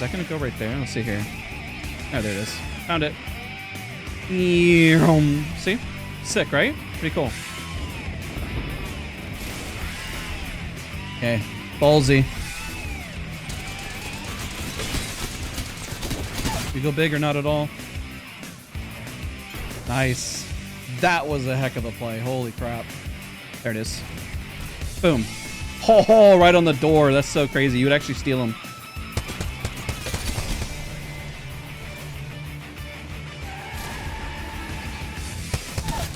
that gonna go right there? Let's see here. Oh, there it is. Found it. See? Sick, right? Pretty cool. Okay, ballsy. You go big or not at all? Nice. That was a heck of a play. Holy crap. There it is. Boom. Oh, right on the door. That's so crazy. You would actually steal him.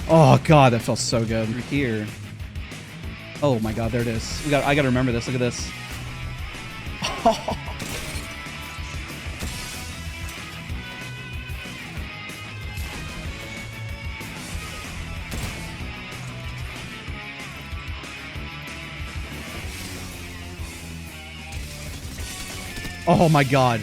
Oh god, that felt so good. Right here. Oh my god, there it is. I gotta remember this. Look at this. Oh my god.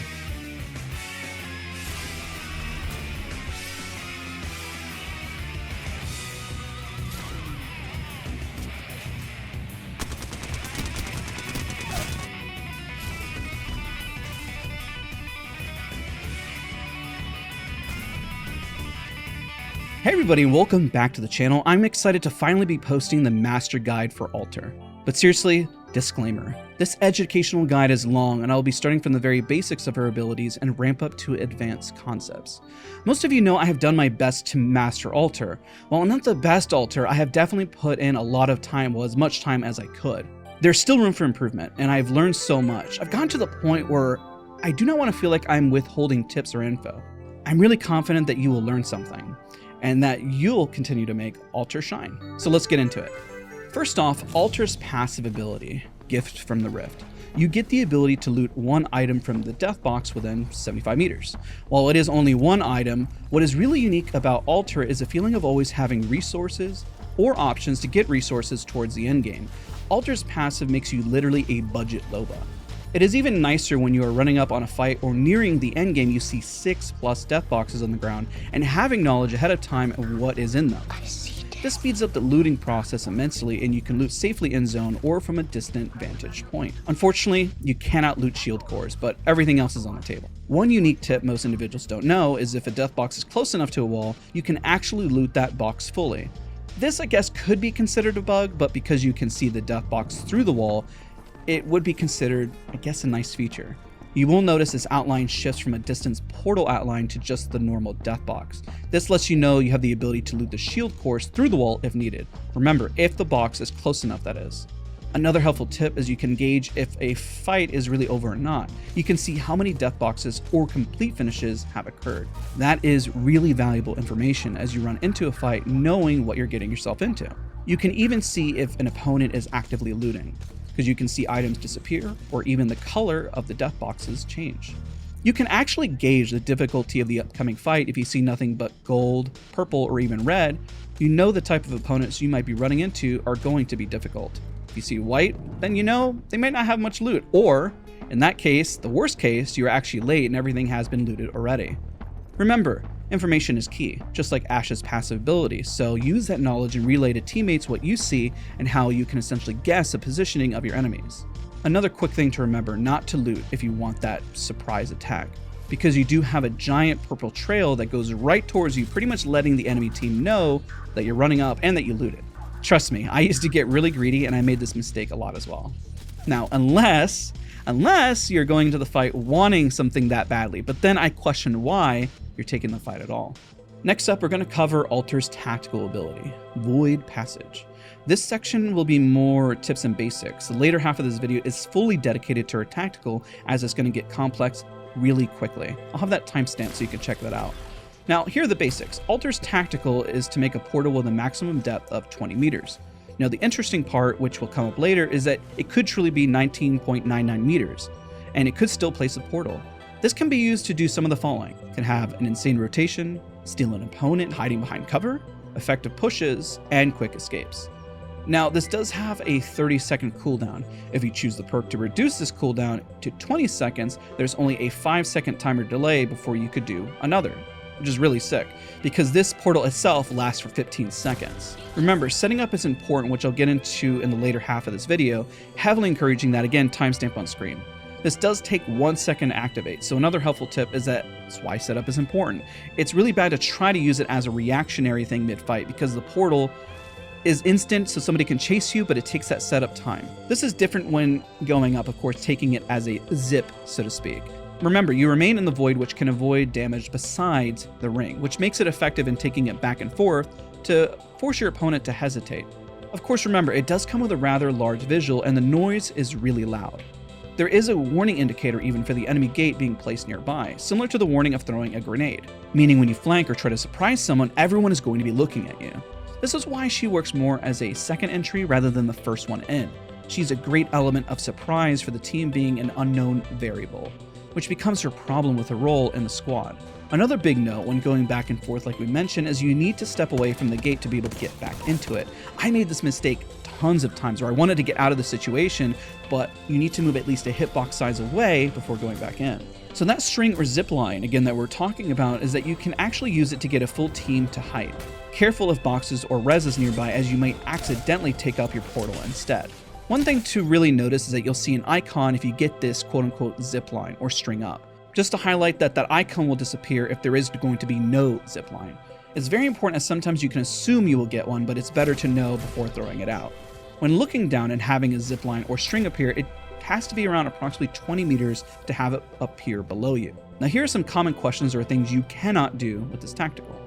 Hey everybody, and welcome back to the channel. I'm excited to finally be posting the master guide for Alter. But seriously, disclaimer. This educational guide is long and I'll be starting from the very basics of her abilities and ramp up to advanced concepts. Most of you know I have done my best to master Alter. While I'm not the best Alter, I have definitely put in a lot of time, well, as much time as I could. There's still room for improvement and I've learned so much. I've gotten to the point where I do not want to feel like I'm withholding tips or info. I'm really confident that you will learn something and that you'll continue to make Alter shine. So let's get into it. First off, Alter's passive ability, Gift from the Rift. You get the ability to loot one item from the death box within 75 meters. While it is only one item, what is really unique about Alter is a feeling of always having resources or options to get resources towards the end game. Alter's passive makes you literally a budget Loba. It is even nicer when you are running up on a fight or nearing the end game. You see 6+ death boxes on the ground and having knowledge ahead of time of what is in them. This speeds up the looting process immensely and you can loot safely in zone or from a distant vantage point. Unfortunately, you cannot loot shield cores, but everything else is on the table. One unique tip most individuals don't know is if a death box is close enough to a wall, you can actually loot that box fully. This, I guess, could be considered a bug, but because you can see the death box through the wall, it would be considered, I guess, a nice feature. You will notice this outline shifts from a distance portal outline to just the normal death box. This lets you know you have the ability to loot the shield cores through the wall if needed. Remember, if the box is close enough, that is. Another helpful tip is you can gauge if a fight is really over or not. You can see how many death boxes or complete finishes have occurred. That is really valuable information as you run into a fight knowing what you're getting yourself into. You can even see if an opponent is actively looting, because you can see items disappear or even the color of the death boxes change. You can actually gauge the difficulty of the upcoming fight. If you see nothing but gold, purple, or even red, you know the type of opponents you might be running into are going to be difficult. If you see white, then you know they might not have much loot, or in that case, the worst case, you're actually late and everything has been looted already. Remember, information is key, just like Ashe's passive ability, so use that knowledge and relay to teammates what you see and how you can essentially guess the positioning of your enemies. Another quick thing to remember, not to loot if you want that surprise attack, because you do have a giant purple trail that goes right towards you, pretty much letting the enemy team know that you're running up and that you looted. Trust me, I used to get really greedy and I made this mistake a lot as well. Now, unless you're going into the fight wanting something that badly, but then I question why you're taking the fight at all. Next up, we're going to cover Alter's tactical ability, Void Passage. This section will be more tips and basics. The later half of this video is fully dedicated to her tactical, as it's going to get complex really quickly. I'll have that timestamp so you can check that out. Now, here are the basics. Alter's tactical is to make a portal with a maximum depth of 20 meters. Now, the interesting part, which will come up later, is that it could truly be 19.99 meters, and it could still place a portal. This can be used to do some of the following. It can have an insane rotation, steal an opponent hiding behind cover, effective pushes, and quick escapes. Now, this does have a 30-second cooldown. If you choose the perk to reduce this cooldown to 20 seconds, there's only a 5-second timer delay before you could do another, which is really sick, because this portal itself lasts for 15 seconds. Remember, setting up is important, which I'll get into in the later half of this video, heavily encouraging that, again, timestamp on screen. This does take 1 second to activate, so another helpful tip is that's why setup is important. It's really bad to try to use it as a reactionary thing mid-fight because the portal is instant, so somebody can chase you, but it takes that setup time. This is different when going up, of course, taking it as a zip, so to speak. Remember, you remain in the void, which can avoid damage besides the ring, which makes it effective in taking it back and forth to force your opponent to hesitate. Of course, remember, it does come with a rather large visual, and the noise is really loud. There is a warning indicator even for the enemy gate being placed nearby, similar to the warning of throwing a grenade, meaning when you flank or try to surprise someone, everyone is going to be looking at you. This is why she works more as a second entry rather than the first one in. She's a great element of surprise for the team being an unknown variable, which becomes her problem with her role in the squad. Another big note when going back and forth like we mentioned is you need to step away from the gate to be able to get back into it. I made this mistake tons of times where I wanted to get out of the situation, but you need to move at least a hitbox size away before going back in. So that string or zip line, again, that we're talking about is that you can actually use it to get a full team to hide. Careful of boxes or reses nearby as you might accidentally take up your portal instead. One thing to really notice is that you'll see an icon if you get this quote-unquote zip line or string up. Just to highlight that that icon will disappear if there is going to be no zip line. It's very important as sometimes you can assume you will get one, but it's better to know before throwing it out. When looking down and having a zip line or string appear, it has to be around approximately 20 meters to have it appear below you. Now here are some common questions or things you cannot do with this tactical.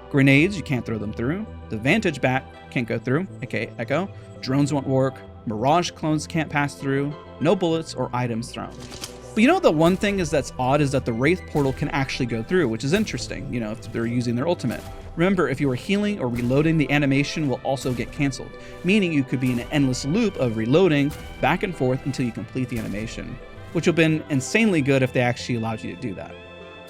Grenades, you can't throw them through. The Vantage Bat can't go through, aka Echo. Drones won't work. Mirage clones can't pass through. No bullets or items thrown. But you know the one thing that's odd is that the Wraith portal can actually go through, which is interesting, you know, if they're using their ultimate. Remember, if you are healing or reloading, the animation will also get cancelled, meaning you could be in an endless loop of reloading back and forth until you complete the animation, which would have been insanely good if they actually allowed you to do that.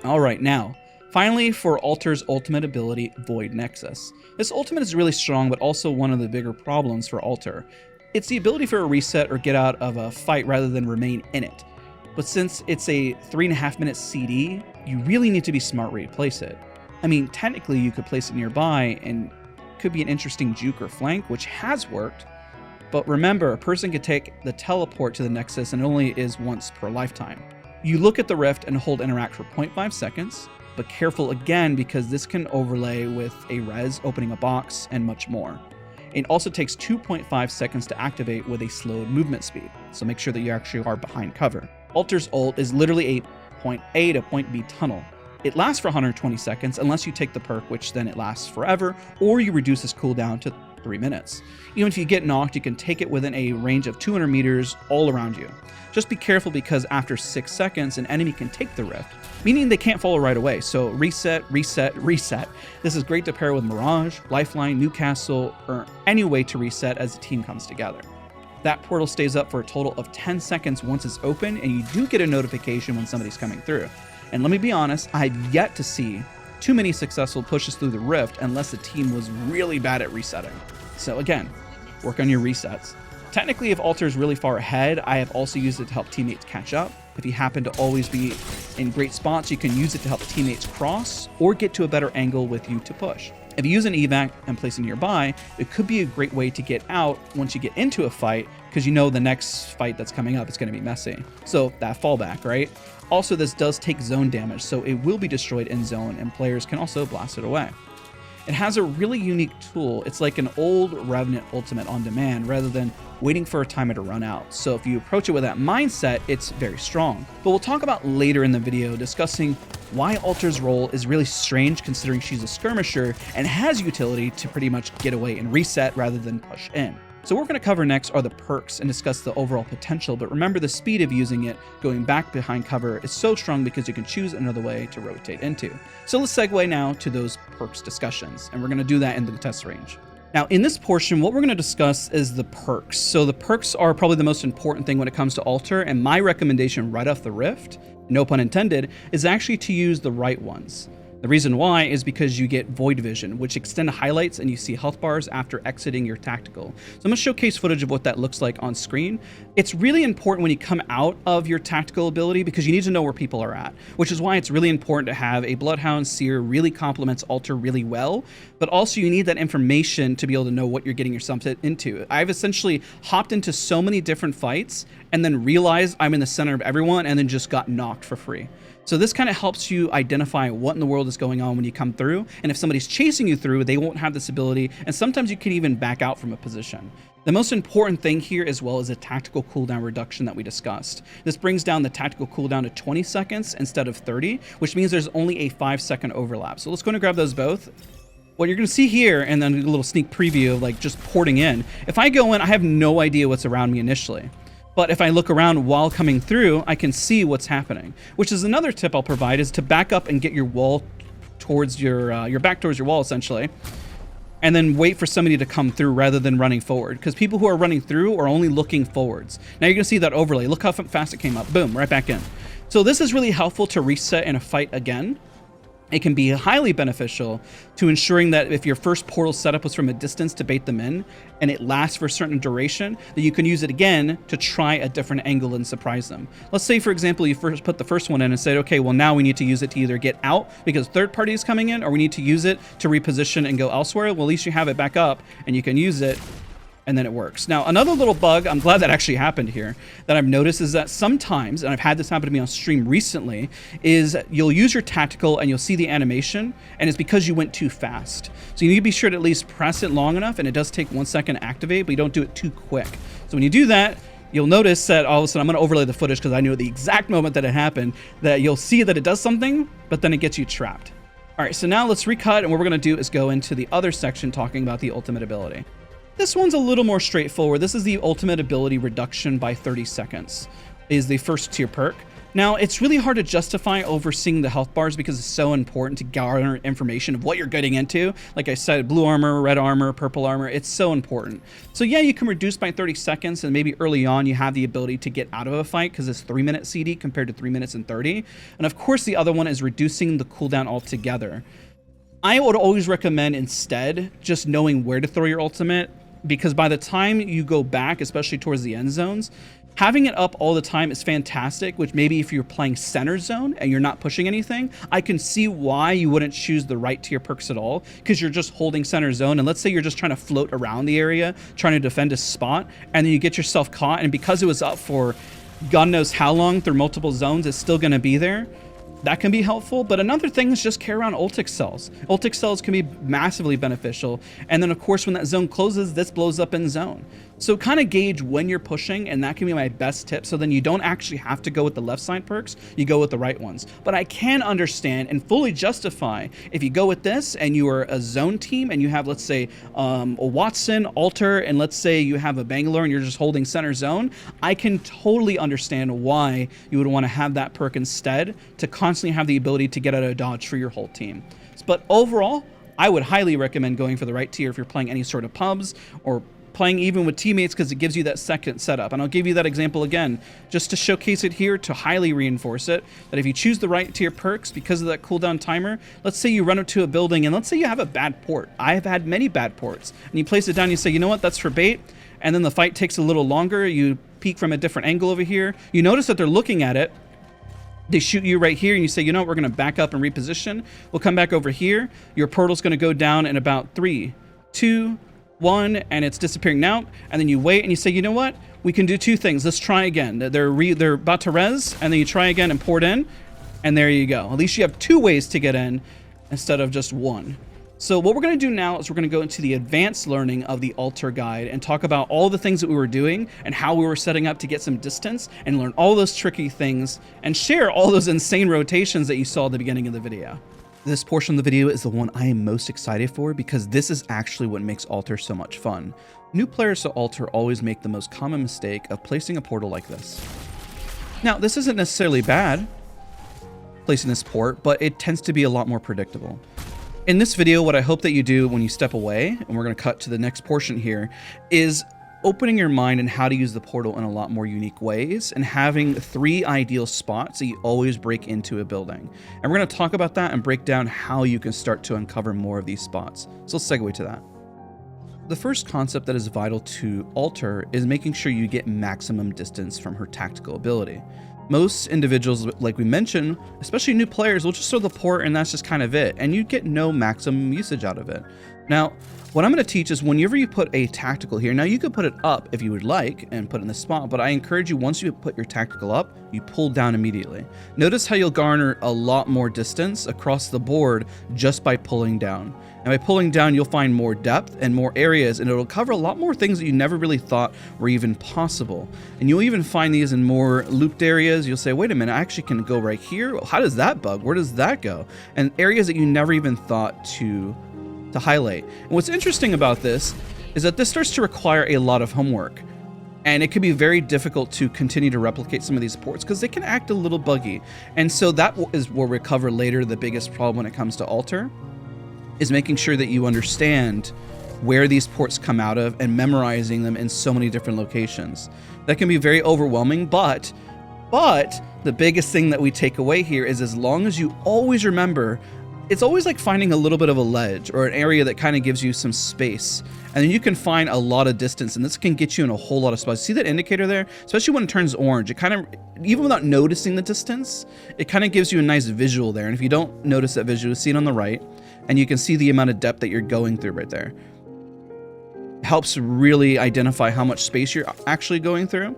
Alright, now, finally, for Alter's ultimate ability, Void Nexus. This ultimate is really strong, but also one of the bigger problems for Alter. It's the ability for a reset or get out of a fight rather than remain in it. But since it's a 3.5 minute CD, you really need to be smart where you place it. I mean, technically you could place it nearby and could be an interesting juke or flank, which has worked. But remember, a person could take the teleport to the Nexus and it only is once per lifetime. You look at the rift and hold interact for 0.5 seconds, but careful again because this can overlay with a res, opening a box, and much more. It also takes 2.5 seconds to activate with a slowed movement speed, so make sure that you actually are behind cover. Alter's ult is literally a point A to point B tunnel. It lasts for 120 seconds unless you take the perk, which then it lasts forever, or you reduce its cooldown to 3 minutes. Even if you get knocked, you can take it within a range of 200 meters all around you. Just be careful because after 6 seconds, an enemy can take the rift, meaning they can't follow right away, so reset, reset, reset. This is great to pair with Mirage, Lifeline, Newcastle, or any way to reset as the team comes together. That portal stays up for a total of 10 seconds once it's open, and you do get a notification when somebody's coming through. And let me be honest, I've yet to see too many successful pushes through the rift unless the team was really bad at resetting. So again, work on your resets. Technically, if Alter is really far ahead, I have also used it to help teammates catch up. If you happen to always be in great spots, you can use it to help teammates cross or get to a better angle with you to push. If you use an evac and place it nearby, it could be a great way to get out once you get into a fight because you know the next fight that's coming up is going to be messy. So that fallback, right? Also, this does take zone damage, so it will be destroyed in zone and players can also blast it away. It has a really unique tool. It's like an old Revenant ultimate on demand rather than waiting for a timer to run out. So if you approach it with that mindset, it's very strong. But we'll talk about later in the video discussing why Alter's role is really strange considering she's a skirmisher and has utility to pretty much get away and reset rather than push in. So what we're going to cover next are the perks and discuss the overall potential, but remember the speed of using it, going back behind cover, is so strong because you can choose another way to rotate into. So let's segue now to those perks discussions, and we're going to do that in the test range. Now in this portion, what we're going to discuss is the perks. So the perks are probably the most important thing when it comes to Alter, and my recommendation right off the rift, no pun intended, is actually to use the right ones. The reason why is because you get void vision, which extend highlights and you see health bars after exiting your tactical. So I'm going to showcase footage of what that looks like on screen. It's really important when you come out of your tactical ability because you need to know where people are at, which is why it's really important to have a Bloodhound Seer really complements Alter really well, but also you need that information to be able to know what you're getting yourself into. I've essentially hopped into so many different fights and then realized I'm in the center of everyone and then just got knocked for free. So this kind of helps you identify what in the world is going on when you come through. And if somebody's chasing you through, they won't have this ability. And sometimes you can even back out from a position. The most important thing here as well is a tactical cooldown reduction that we discussed. This brings down the tactical cooldown to 20 seconds instead of 30, which means there's only a 5-second overlap. So let's go and grab those both. What you're going to see here, and then a little sneak preview of like just porting in. If I go in, I have no idea what's around me initially. But if I look around while coming through, I can see what's happening, which is another tip I'll provide is to back up and get your wall towards your back towards your wall essentially, and then wait for somebody to come through rather than running forward, because people who are running through are only looking forwards. Now you're going to see that overlay. Look how fast it came up. Boom, right back in. So this is really helpful to reset in a fight again. It can be highly beneficial to ensuring that if your first portal setup was from a distance to bait them in and it lasts for a certain duration, that you can use it again to try a different angle and surprise them. Let's say, for example, you first put the first one in and said, okay, well now we need to use it to either get out because third party is coming in, or we need to use it to reposition and go elsewhere. Well, at least you have it back up and you can use it, and then it works. Now, another little bug, I'm glad that actually happened here, that I've noticed is that sometimes, and I've had this happen to me on stream recently, is you'll use your tactical and you'll see the animation, and it's because you went too fast. So you need to be sure to at least press it long enough, and it does take 1 second to activate, but you don't do it too quick. So when you do that, you'll notice that all of a sudden, I'm going to overlay the footage because I knew at the exact moment that it happened, that you'll see that it does something, but then it gets you trapped. All right, so now let's recut, and what we're going to do is go into the other section talking about the ultimate ability. This one's a little more straightforward. This is the ultimate ability reduction by 30 seconds, is the first tier perk. Now, it's really hard to justify overseeing the health bars because it's so important to garner information of what you're getting into. Like I said, blue armor, red armor, purple armor, it's so important. So yeah, you can reduce by 30 seconds, and maybe early on you have the ability to get out of a fight because it's 3-minute CD compared to 3 minutes and 30. And of course, the other one is reducing the cooldown altogether. I would always recommend instead just knowing where to throw your ultimate, because by the time you go back, especially towards the end zones, having it up all the time is fantastic, which maybe if you're playing center zone and you're not pushing anything, I can see why you wouldn't choose the right tier perks at all, because you're just holding center zone. And let's say you're just trying to float around the area, trying to defend a spot, and then you get yourself caught. And because it was up for God knows how long through multiple zones, it's still going to be there. That can be helpful, but another thing is just carry around ultic cells. Ultic cells can be massively beneficial, and then of course when that zone closes, this blows up in zone. So kind of gauge when you're pushing, and that can be my best tip, so then you don't actually have to go with the left side perks, you go with the right ones. But I can understand and fully justify if you go with this and you are a zone team and you have, let's say, a Watson, Alter, and let's say you have a Bangalore and you're just holding center zone, I can totally understand why you would want to have that perk instead to constantly have the ability to get out of dodge for your whole team. But overall, I would highly recommend going for the right tier if you're playing any sort of pubs or playing even with teammates, because it gives you that second setup. And I'll give you that example again, just to showcase it here, to highly reinforce it, that if you choose the right tier perks because of that cooldown timer, let's say you run up to a building and let's say you have a bad port. I've had many bad ports. And you place it down, you say, you know what, that's for bait. And then the fight takes a little longer. You peek from a different angle over here. You notice that they're looking at it. They shoot you right here and you say, you know what, we're going to back up and reposition. We'll come back over here. Your portal's going to go down in about 3, 2, 1, and it's disappearing now. And then you wait and you say, you know what, we can do two things. Let's try again. They're about to res, and then you try again and port in, and there you go. At least you have 2 ways to get in instead of just 1. So what we're going to do now is we're going to go into the advanced learning of the Alter guide and talk about all the things that we were doing and how we were setting up to get some distance and learn all those tricky things and share all those insane rotations that you saw at the beginning of the video. This portion of the video is the one I am most excited for because this is actually what makes Alter so much fun. New players to Alter always make the most common mistake of placing a portal like this. Now, this isn't necessarily bad, placing this port, but it tends to be a lot more predictable. In this video, what I hope that you do when you step away, and we're going to cut to the next portion here, is opening your mind and how to use the portal in a lot more unique ways, and having 3 ideal spots that you always break into a building. And we're going to talk about that and break down how you can start to uncover more of these spots. So let's segue to that. The first concept that is vital to Alter is making sure you get maximum distance from her tactical ability. Most individuals, like we mentioned, especially new players, will just throw the port and that's just kind of it, and you get no maximum usage out of it. Now, what I'm going to teach is whenever you put a tactical here, now you could put it up if you would like and put it in the spot, but I encourage you, once you put your tactical up, you pull down immediately. Notice how you'll garner a lot more distance across the board just by pulling down. And by pulling down, you'll find more depth and more areas, and it'll cover a lot more things that you never really thought were even possible. And you'll even find these in more looped areas. You'll say, wait a minute, I actually can go right here. How does that bug? Where does that go? And areas that you never even thought to highlight. And what's interesting about this is that this starts to require a lot of homework, and it can be very difficult to continue to replicate some of these ports because they can act a little buggy. And so that is where we'll cover later. The biggest problem when it comes to Alter is making sure that you understand where these ports come out of and memorizing them in so many different locations. That can be very overwhelming, but the biggest thing that we take away here is, as long as you always remember, it's always like finding a little bit of a ledge or an area that kind of gives you some space, and then you can find a lot of distance, and this can get you in a whole lot of spots. See that indicator there? Especially when it turns orange, it kind of, even without noticing the distance, it kind of gives you a nice visual there. And if you don't notice that visual, see it on the right, and you can see the amount of depth that you're going through right there. It helps really identify how much space you're actually going through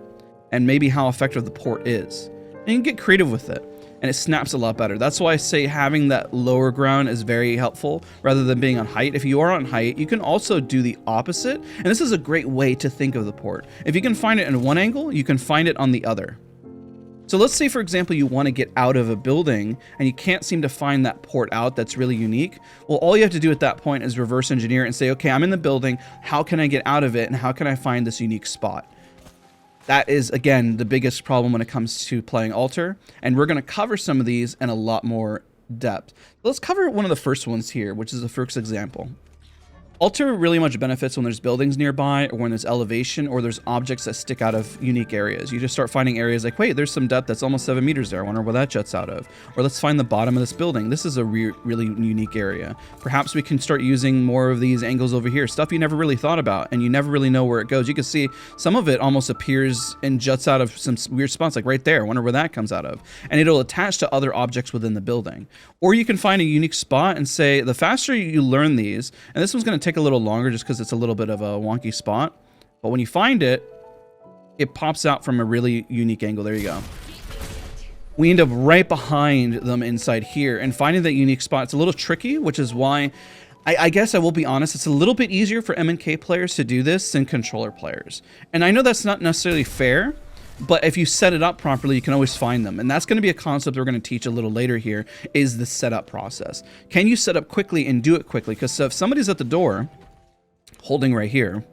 and maybe how effective the port is. And you can get creative with it, and it snaps a lot better. That's why I say having that lower ground is very helpful rather than being on height. If you are on height, you can also do the opposite, and this is a great way to think of the port. If you can find it in one angle, you can find it on the other. So let's say, for example, you want to get out of a building and you can't seem to find that port out that's really unique. Well, all you have to do at that point is reverse engineer and say, okay, I'm in the building. How can I get out of it? And how can I find this unique spot? That is, again, the biggest problem when it comes to playing Alter. And we're going to cover some of these in a lot more depth. Let's cover one of the first ones here, which is the first example. Alter really much benefits when there's buildings nearby, or when there's elevation, or there's objects that stick out of unique areas. You just start finding areas like, wait, there's some depth that's almost 7 meters there. I wonder where that juts out of. Or let's find the bottom of this building. This is a really unique area. Perhaps we can start using more of these angles over here, stuff you never really thought about, and you never really know where it goes. You can see some of it almost appears and juts out of some weird spots, like right there. I wonder where that comes out of. And it'll attach to other objects within the building. Or you can find a unique spot and say, the faster you learn these, and this one's going to take a little longer just because it's a little bit of a wonky spot, but when you find it, it pops out from a really unique angle. There you go. We end up right behind them inside here, and finding that unique spot, it's a little tricky, which is why I guess I will be honest, it's a little bit easier for M&K players to do this than controller players. And I know that's not necessarily fair, but if you set it up properly, you can always find them. And that's going to be a concept we're going to teach a little later here, is the setup process. Can you set up quickly and do it quickly? Because if somebody's at the door holding right here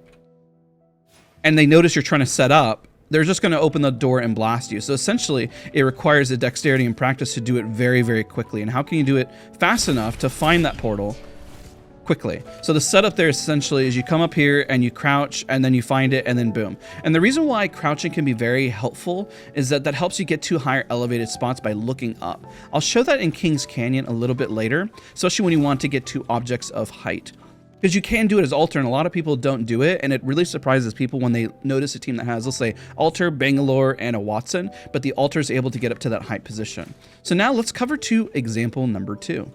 and they notice you're trying to set up, they're just going to open the door and blast you. So essentially, it requires a dexterity and practice to do it very, very quickly. And how can you do it fast enough to find that portal quickly? So the setup there essentially is you come up here and you crouch, and then you find it, and then boom. And the reason why crouching can be very helpful is that that helps you get to higher elevated spots by looking up. I'll show that in King's Canyon a little bit later, especially when you want to get to objects of height. Because you can do it as Alter, and a lot of people don't do it, and it really surprises people when they notice a team that has, let's say, Alter, Bangalore, and a Watson, but the Alter is able to get up to that height position. So now let's cover example number 2.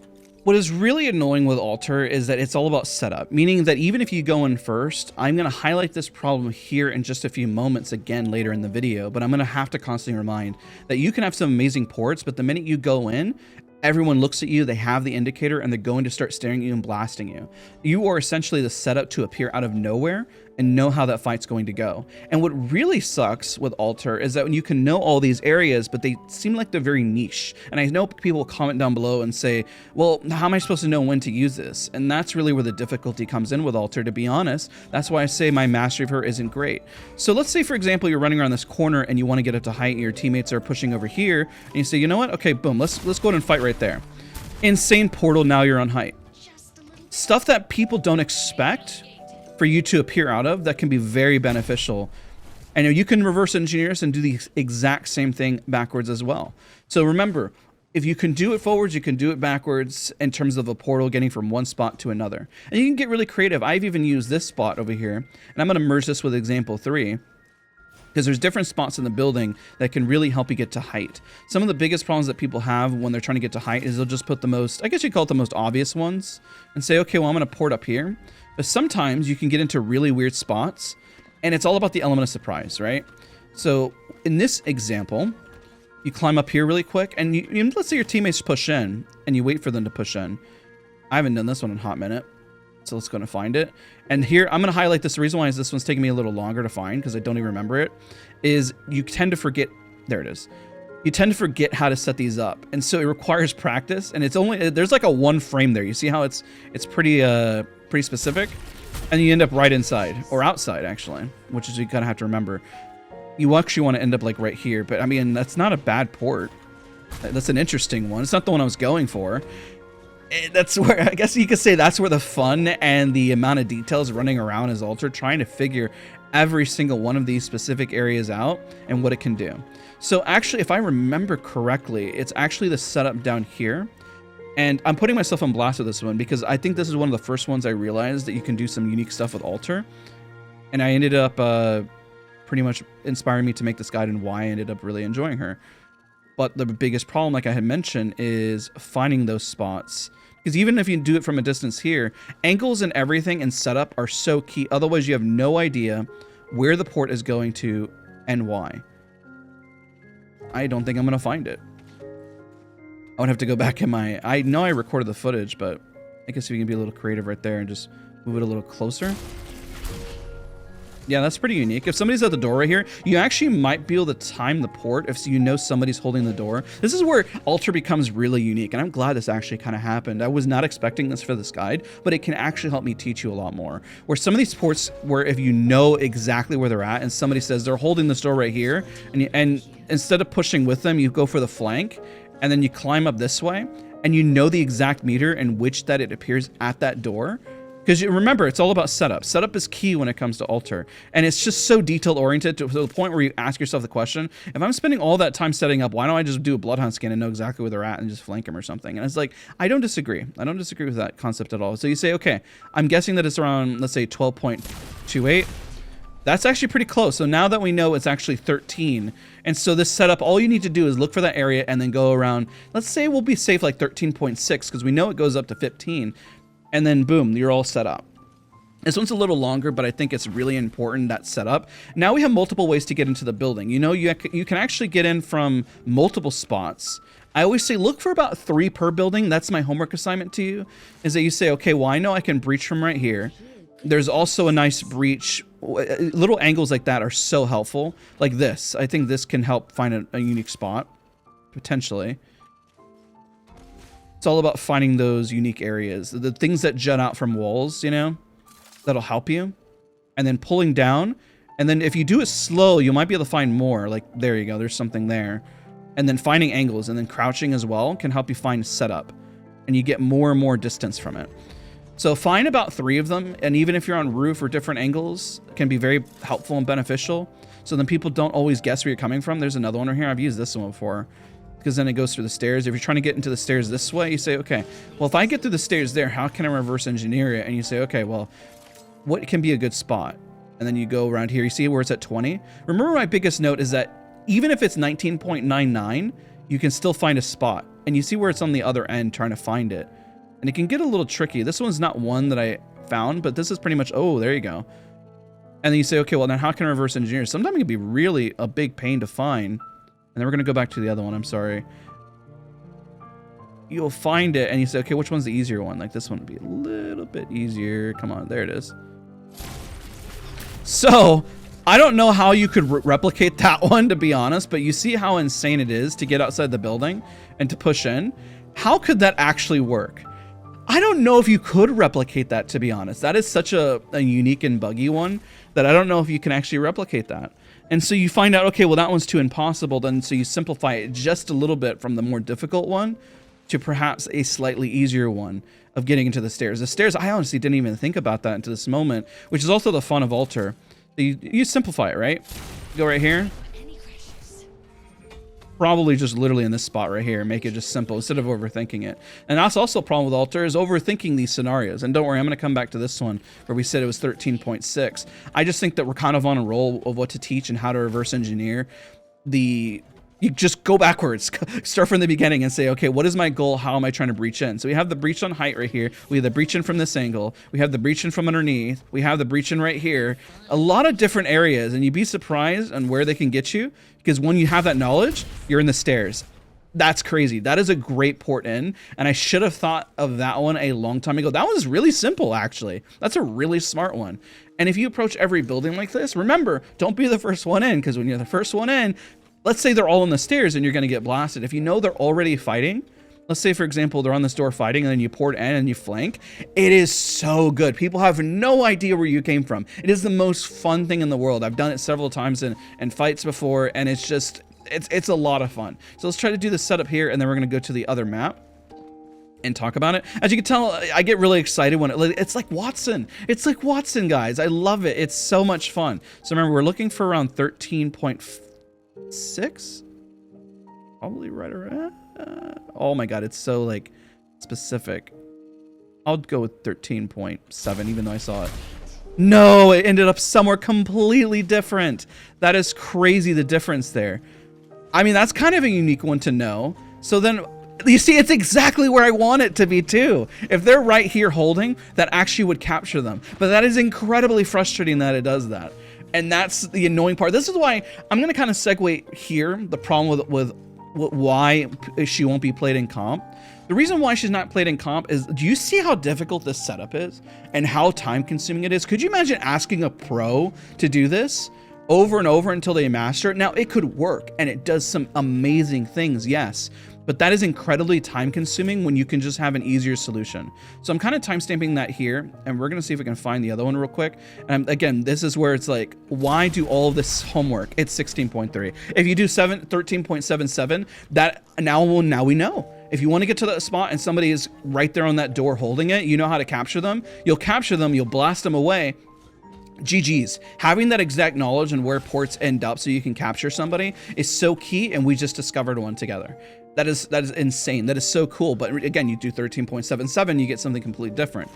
What is really annoying with Alter is that it's all about setup, meaning that even if you go in first, I'm going to highlight this problem here in just a few moments again later in the video, but I'm going to have to constantly remind that you can have some amazing ports, but the minute you go in, everyone looks at you, they have the indicator, and they're going to start staring at you and blasting you. You are essentially the setup to appear out of nowhere and know how that fight's going to go. And what really sucks with Alter is that when you can know all these areas, but they seem like they're very niche. And I know people comment down below and say, well, how am I supposed to know when to use this? And that's really where the difficulty comes in with Alter, to be honest. That's why I say my mastery of her isn't great. So let's say, for example, you're running around this corner and you want to get up to height and your teammates are pushing over here, and you say, you know what? Okay, boom, let's go ahead and fight right there. Insane portal, now you're on height. Stuff that people don't expect for you to appear out of that can be very beneficial. And you can reverse engineer this and do the exact same thing backwards as well. So remember, if you can do it forwards, you can do it backwards in terms of a portal getting from one spot to another. And you can get really creative. I've even used this spot over here, and I'm going to merge this with example 3, because there's different spots in the building that can really help you get to height. Some of the biggest problems that people have when they're trying to get to height is they'll just put the most, I guess you call it the most obvious ones, and say, okay, well, I'm going to port up here. But sometimes you can get into really weird spots, and it's all about the element of surprise, right? So in this example, you climb up here really quick, and let's say your teammates push in, and you wait for them to push in. I haven't done this one in a hot minute, so let's go and find it. And here, I'm going to highlight this. The reason why is this one's taking me a little longer to find, because I don't even remember it, is you tend to forget. There it is. You tend to forget how to set these up, and so it requires practice. And it's only there's like a 1 frame there. You see how it's pretty pretty specific, and you end up right inside or outside actually, which is you kind of have to remember. You actually want to end up like right here, but I mean that's not a bad port. That's an interesting one. It's not the one I was going for. That's where I guess you could say that's where the fun and the amount of details running around is altered, trying to figure every single one of these specific areas out and what it can do. So actually, if I remember correctly, it's actually the setup down here. And I'm putting myself on blast with this one because I think this is one of the first ones I realized that you can do some unique stuff with Alter. And I ended up pretty much inspiring me to make this guide and why I ended up really enjoying her. But the biggest problem, like I had mentioned, is finding those spots. Because even if you do it from a distance here, angles and everything and setup are so key. Otherwise, you have no idea where the port is going to and why. I don't think I'm going to find it. I would have to go back in my... I know I recorded the footage, but I guess we can be a little creative right there and just move it a little closer. Yeah, that's pretty unique. If somebody's at the door right here, you actually might be able to time the port if you know somebody's holding the door. This is where Alter becomes really unique, and I'm glad this actually kind of happened. I was not expecting this for this guide, but it can actually help me teach you a lot more. Where some of these ports, where if you know exactly where they're at, and somebody says they're holding this door right here, and instead of pushing with them, you go for the flank, and then you climb up this way, and you know the exact meter in which that it appears at that door. Because you remember, it's all about setup. Setup is key when it comes to Alter. And it's just so detail-oriented to the point where you ask yourself the question, if I'm spending all that time setting up, why don't I just do a Bloodhound scan and know exactly where they're at and just flank them or something? And it's like, I don't disagree. I don't disagree with that concept at all. So you say, okay, I'm guessing that it's around, let's say, 12.28. That's actually pretty close. So now that we know it's actually 13, and so this setup, all you need to do is look for that area and then go around, let's say we'll be safe like 13.6, because we know it goes up to 15. And then boom, you're all set up. This one's a little longer, but I think it's really important, that setup. Now we have multiple ways to get into the building. You know, you can actually get in from multiple spots. I always say look for about 3 per building. That's my homework assignment to you, is that you say, okay, well, I know I can breach from right here. There's also a nice breach. Little angles like that are so helpful. Like this. I think this can help find a unique spot, potentially. It's all about finding those unique areas, the things that jut out from walls, you know, that'll help you. And then pulling down. And then if you do it slow, you might be able to find more. Like, there you go. There's something there. And then finding angles and then crouching as well can help you find setup. And you get more and more distance from it. So find about 3 of them. And even if you're on roof or different angles, it can be very helpful and beneficial. So then people don't always guess where you're coming from. There's another one right here. I've used this one before. Because then it goes through the stairs. If you're trying to get into the stairs this way, you say, okay, well, if I get through the stairs there, how can I reverse engineer it? And you say, okay, well, what can be a good spot? And then you go around here. You see where it's at 20? Remember, my biggest note is that even if it's 19.99, you can still find a spot. And you see where it's on the other end trying to find it. And it can get a little tricky. This one's not one that I found, but this is pretty much, oh, there you go. And then you say, okay, well, then how can I reverse engineer? Sometimes it can be really a big pain to find. And then we're going to go back to the other one. I'm sorry. You'll find it and you say, okay, which one's the easier one? Like this one would be a little bit easier. Come on, there it is. So I don't know how you could replicate that one, to be honest, but you see how insane it is to get outside the building and to push in. How could that actually work? I don't know if you could replicate that, to be honest. That is such a unique and buggy one that I don't know if you can actually replicate that. And so you find out, okay, well, that one's too impossible. Then so you simplify it just a little bit from the more difficult one to perhaps a slightly easier one. of getting into the stairs. The stairs, I honestly didn't even think about that until this moment, which is also the fun of Alter. You simplify it, right? Go right here. Probably just literally in this spot right here, make it just simple instead of overthinking it. And that's also a problem with Alter, is overthinking these scenarios. And don't worry, I'm going to come back to this one where we said it was 13.6. I just think that we're kind of on a roll of what to teach and how to reverse engineer you just go backwards, start from the beginning and say, okay, what is my goal? How am I trying to breach in? So we have the breach on height right here. We have the breach in from this angle. We have the breach in from underneath. We have the breach in right here. A lot of different areas, and you'd be surprised on where they can get you, because when you have that knowledge, you're in the stairs. That's crazy. That is a great port in, and I should have thought of that one a long time ago. That one's really simple, actually. That's a really smart one. And if you approach every building like this, remember, don't be the first one in, because when you're the first one in, let's say they're all on the stairs and you're going to get blasted. If you know they're already fighting, let's say, for example, they're on this door fighting and then you port in and you flank, it is so good. People have no idea where you came from. It is the most fun thing in the world. I've done it several times in fights before, and it's just, it's a lot of fun. So let's try to do the setup here, and then we're going to go to the other map and talk about it. As you can tell, I get really excited when it's like Watson. It's like Watson, guys. I love it. It's so much fun. So remember, we're looking for around 13.6, probably right around. Oh my god, it's so like specific. I'll go with 13.7, even though I saw it. No, it ended up somewhere completely different. That is crazy, the difference there. I mean, that's kind of a unique one to know. So then, you see, it's exactly where I want it to be too. If they're right here holding, that actually would capture them. But that is incredibly frustrating that it does that. And that's the annoying part. This is why I'm going to kind of segue here. The problem with why she won't be played in comp. The reason why she's not played in comp is, do you see how difficult this setup is and how time consuming it is? Could you imagine asking a pro to do this over and over until they master it? Now, it could work and it does some amazing things, yes. But that is incredibly time consuming when you can just have an easier solution. So I'm kind of time stamping that here, and we're gonna see if we can find the other one real quick. And again, this is where it's like, why do all of this homework? It's 16.3. If you do 13.77, that now we know. If you want to get to that spot and somebody is right there on that door holding it, you know how to capture them. You'll capture them, you'll blast them away. GG's. Having that exact knowledge and where ports end up so you can capture somebody is so key, and we just discovered one together. That is insane. That is so cool. But again, you do 13.77, you get something completely different.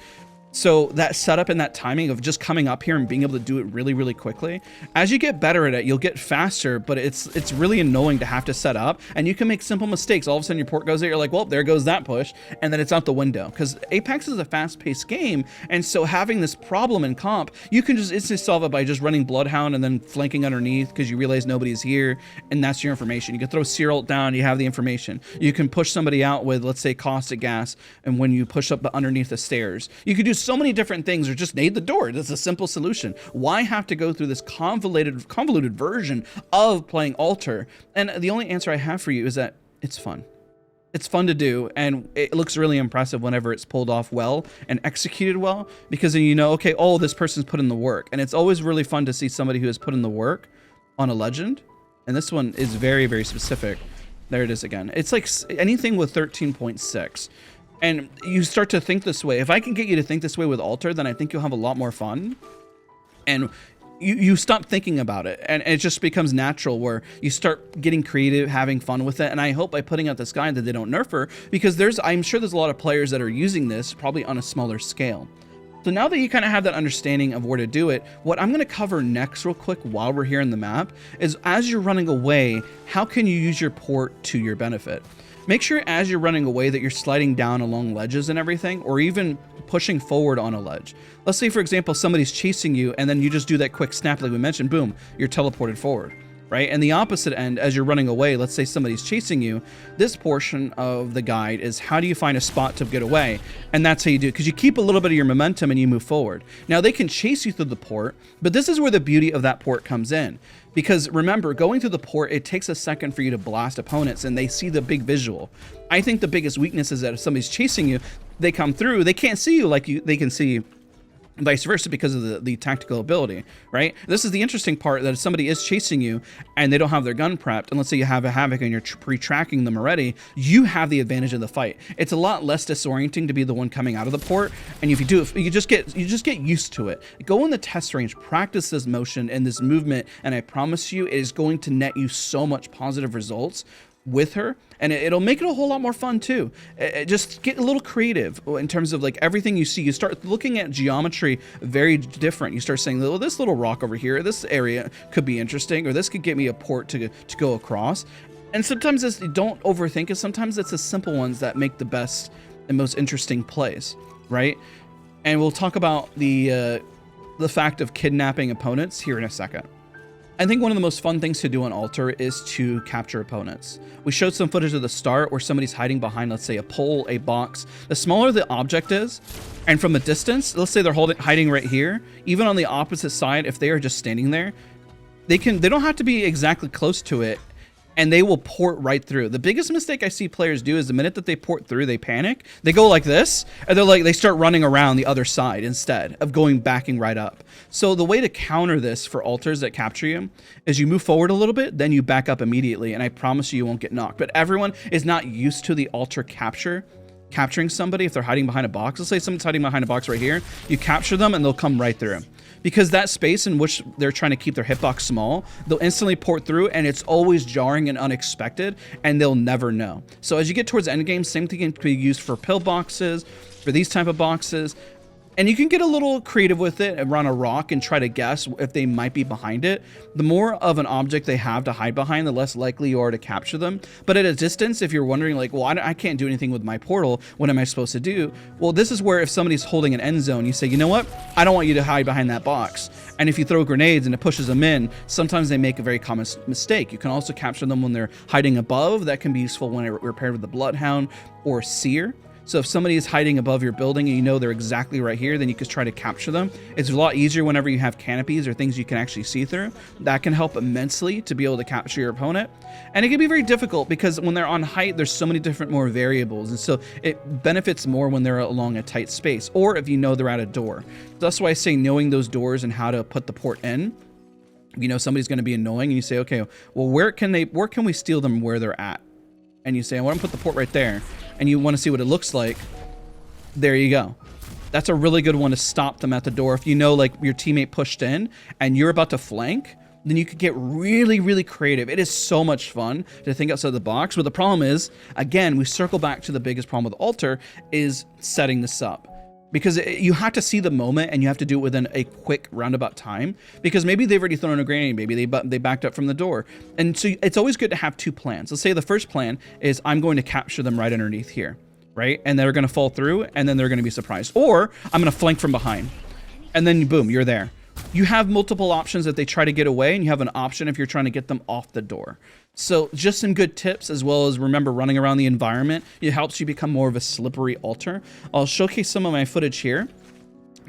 So that setup and that timing of just coming up here and being able to do it really, really quickly, as you get better at it, you'll get faster, but it's really annoying to have to set up, and you can make simple mistakes. All of a sudden your port goes there, you're like, well, there goes that push, and then it's out the window. Because Apex is a fast-paced game, and so having this problem in comp, you can just instantly solve it by just running Bloodhound and then flanking underneath because you realize nobody's here, and that's your information. You can throw Sear Ult down, you have the information. You can push somebody out with, let's say, Caustic Gas, and when you push up underneath the stairs, you could do so many different things, or just nade the door. That's a simple solution. Why have to go through this convoluted version of playing Alter? And the only answer I have for you is that it's fun. It's fun to do, and it looks really impressive whenever it's pulled off well and executed well, because then you know, okay, oh, this person's put in the work. And it's always really fun to see somebody who has put in the work on a legend. And this one is very, very specific. There it is again. It's like anything with 13.6. And you start to think this way. If I can get you to think this way with Alter, then I think you'll have a lot more fun. And you stop thinking about it, and it just becomes natural, where you start getting creative, having fun with it. And I hope by putting out this guide that they don't nerf her, because I'm sure there's a lot of players that are using this probably on a smaller scale. So now that you kind of have that understanding of where to do it, what I'm going to cover next real quick while we're here in the map is, as you're running away, how can you use your port to your benefit? Make sure as you're running away that you're sliding down along ledges and everything, or even pushing forward on a ledge. Let's say, for example, somebody's chasing you, and then you just do that quick snap like we mentioned, boom, you're teleported forward, right? And the opposite end, as you're running away, let's say somebody's chasing you, this portion of the guide is how do you find a spot to get away? And that's how you do it, because you keep a little bit of your momentum and you move forward. Now, they can chase you through the port, but this is where the beauty of that port comes in. Because remember, going through the port, it takes a second for you to blast opponents, and they see the big visual. I think the biggest weakness is that if somebody's chasing you, they come through, they can't see you like they can see vice versa because of the tactical ability, right? This is the interesting part, that if somebody is chasing you and they don't have their gun prepped, and let's say you have a Havoc and you're pre-tracking them already, you have the advantage of the fight. It's a lot less disorienting to be the one coming out of the port, and if you do, you just get used to it. Go in the test range, practice this motion and this movement, and I promise you it is going to net you so much positive results with her, and it'll make it a whole lot more fun too. Just get a little creative in terms of like everything you see. You start looking at geometry very different. You start saying, well, this little rock over here, this area could be interesting, or this could get me a port to go across. And sometimes don't overthink it. Sometimes it's the simple ones that make the best and most interesting plays, right? And we'll talk about the fact of kidnapping opponents here in a second. I think one of the most fun things to do on Altar is to capture opponents. We showed some footage at the start where somebody's hiding behind, let's say, a pole, a box. The smaller the object is, and from a distance, let's say they're hiding right here, even on the opposite side, if they are just standing there, they don't have to be exactly close to it, and they will port right through. The biggest mistake I see players do is the minute that they port through, they panic. They go like this, and they start running around the other side instead of backing right up. So the way to counter this for altars that capture you is you move forward a little bit, then you back up immediately, and I promise you won't get knocked. But everyone is not used to the altar capturing somebody if they're hiding behind a box. Let's say someone's hiding behind a box right here. You capture them, and they'll come right through. Because that space in which they're trying to keep their hitbox small, they'll instantly port through, and it's always jarring and unexpected, and they'll never know. So as you get towards the end game, same thing can be used for pillboxes, for these type of boxes. And you can get a little creative with it and run a rock and try to guess if they might be behind it. The more of an object they have to hide behind, the less likely you are to capture them. But at a distance, if you're wondering like, well, I can't do anything with my portal, what am I supposed to do? Well, this is where if somebody's holding an end zone, you say, you know what? I don't want you to hide behind that box. And if you throw grenades and it pushes them in, sometimes they make a very common mistake. You can also capture them when they're hiding above. That can be useful when we're paired with the Bloodhound or Seer. So if somebody is hiding above your building and you know they're exactly right here, then you could try to capture them. It's a lot easier whenever you have canopies or things you can actually see through. That can help immensely to be able to capture your opponent. And it can be very difficult because when they're on height, there's so many different more variables. And so it benefits more when they're along a tight space, or if you know they're at a door. That's why I say knowing those doors and how to put the port in. You know somebody's going to be annoying and you say, okay, well, where can we steal them where they're at? And you say, I want to put the port right there. And you want to see what it looks like. There you go. That's a really good one to stop them at the door. If you know like your teammate pushed in and you're about to flank, then you could get really, really creative. It is so much fun to think outside the box. But the problem is, again, we circle back to the biggest problem with Altar is setting this up. Because you have to see the moment and you have to do it within a quick roundabout time, because maybe they've already thrown a grenade, maybe they backed up from the door. And so it's always good to have two plans. Let's say the first plan is I'm going to capture them right underneath here, right? And they're going to fall through and then they're going to be surprised. Or I'm going to flank from behind and then boom, you're there. You have multiple options if they try to get away, and you have an option if you're trying to get them off the door. So just some good tips, as well as remember running around the environment. It helps you become more of a slippery altar. I'll showcase some of my footage here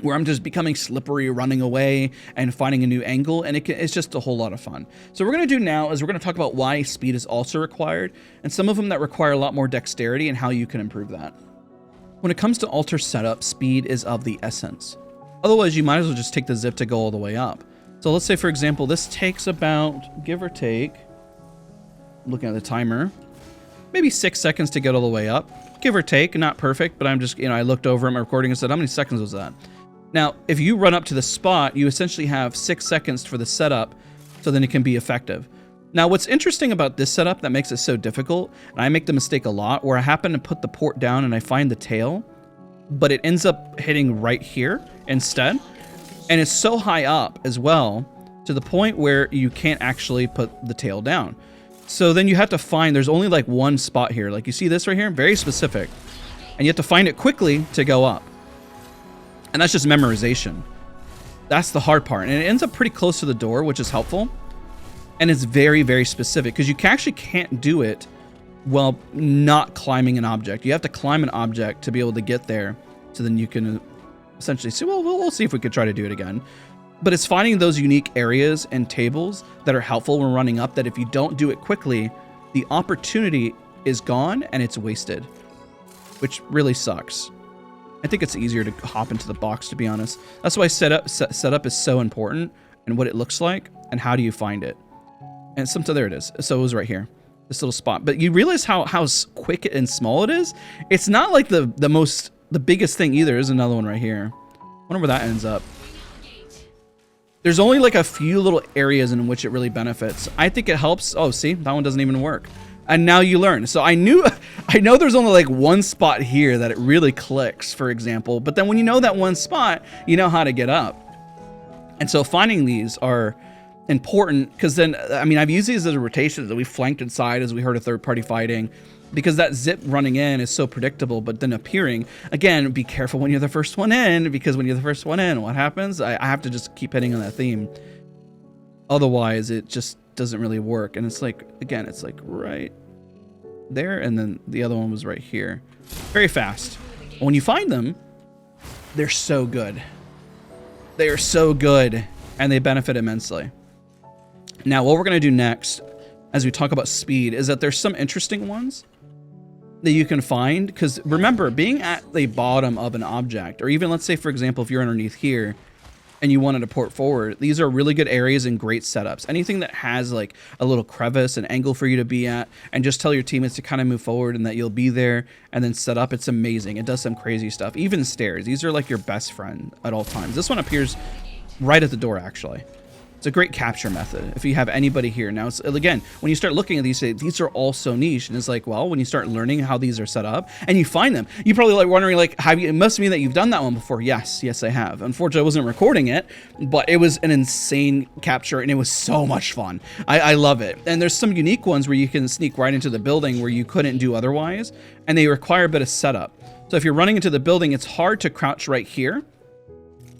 where I'm just becoming slippery, running away and finding a new angle, and it's just a whole lot of fun. So what we're going to do now is we're going to talk about why speed is also required, and some of them that require a lot more dexterity and how you can improve that. When it comes to altar setup, speed is of the essence. Otherwise, you might as well just take the zip to go all the way up. So let's say, for example, this takes about, give or take, looking at the timer, maybe 6 seconds to get all the way up. Give or take, not perfect, but I'm just, I looked over at my recording and said, how many seconds was that? Now, if you run up to the spot, you essentially have 6 seconds for the setup, so then it can be effective. Now, what's interesting about this setup that makes it so difficult, and I make the mistake a lot, where I happen to put the port down and I find the tail, but it ends up hitting right here instead. And it's so high up as well, to the point where you can't actually put the tail down. So then you have to find, there's only like one spot here. Like you see this right here, very specific. And you have to find it quickly to go up. And that's just memorization. That's the hard part. And it ends up pretty close to the door, which is helpful. And it's very, very specific, because you actually can't do it while not climbing an object. You have to climb an object to be able to get there. So then you can essentially see, well, we'll see if we could try to do it again. But it's finding those unique areas and tables that are helpful when running up, that if you don't do it quickly, the opportunity is gone and it's wasted, which really sucks. I think it's easier to hop into the box, to be honest. That's why setup is so important, and what it looks like and how do you find it. And there it is. So it was right here, this little spot. But you realize how quick and small it is. It's not like the biggest thing either. There's another one right here. I wonder where that ends up. There's only like a few little areas in which it really benefits. I think it helps. Oh, see, that one doesn't even work. And now you learn. So I know there's only like one spot here that it really clicks, for example. But then when you know that one spot, you know how to get up. And so finding these are important, because then, I mean, I've used these as a rotation that we flanked inside as we heard a third party fighting, because that zip running in is so predictable, but then appearing, again, be careful when you're the first one in, because when you're the first one in, what happens? I have to just keep hitting on that theme. Otherwise, it just doesn't really work. And it's like, again, it's like right there, and then the other one was right here. Very fast. When you find them, they're so good. They are so good, and they benefit immensely. Now, what we're going to do next, as we talk about speed, is that there's some interesting ones that you can find. Because remember, being at the bottom of an object, or even let's say, for example, if you're underneath here and you wanted to port forward, these are really good areas and great setups. Anything that has like a little crevice, an angle for you to be at, and just tell your teammates to kind of move forward and that you'll be there and then set up. It's amazing. It does some crazy stuff. Even stairs. These are like your best friend at all times. This one appears right at the door, actually. It's a great capture method if you have anybody here. Now, it's, again, when you start looking at these, these are all so niche. And it's like, well, when you start learning how these are set up and you find them, you probably like wondering, like, it must mean that you've done that one before. Yes, I have. Unfortunately, I wasn't recording it, but it was an insane capture and it was so much fun. I love it. And there's some unique ones where you can sneak right into the building where you couldn't do otherwise, and they require a bit of setup. So if you're running into the building, it's hard to crouch right here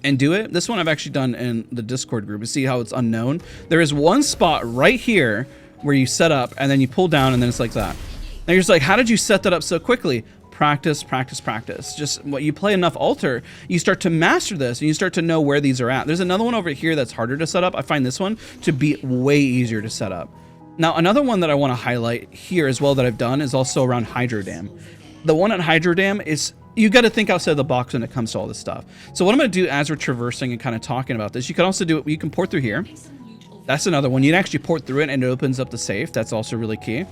and do it. This one I've actually done in the Discord group. You see how it's unknown? There is one spot right here where you set up and then you pull down and then it's like that. And you're just like, how did you set that up so quickly? Practice, practice, practice. Just what you play enough altar, you start to master this and you start to know where these are at. There's another one over here that's harder to set up. I find this one to be way easier to set up. Now, another one that I want to highlight here as well that I've done is also around Hydro Dam. The one at Hydro Dam is, you got to think outside the box when it comes to all this stuff. So what I'm going to do as we're traversing and kind of talking about this, you can also do it. You can port through here. That's another one. You can actually port through it and it opens up the safe. That's also really key.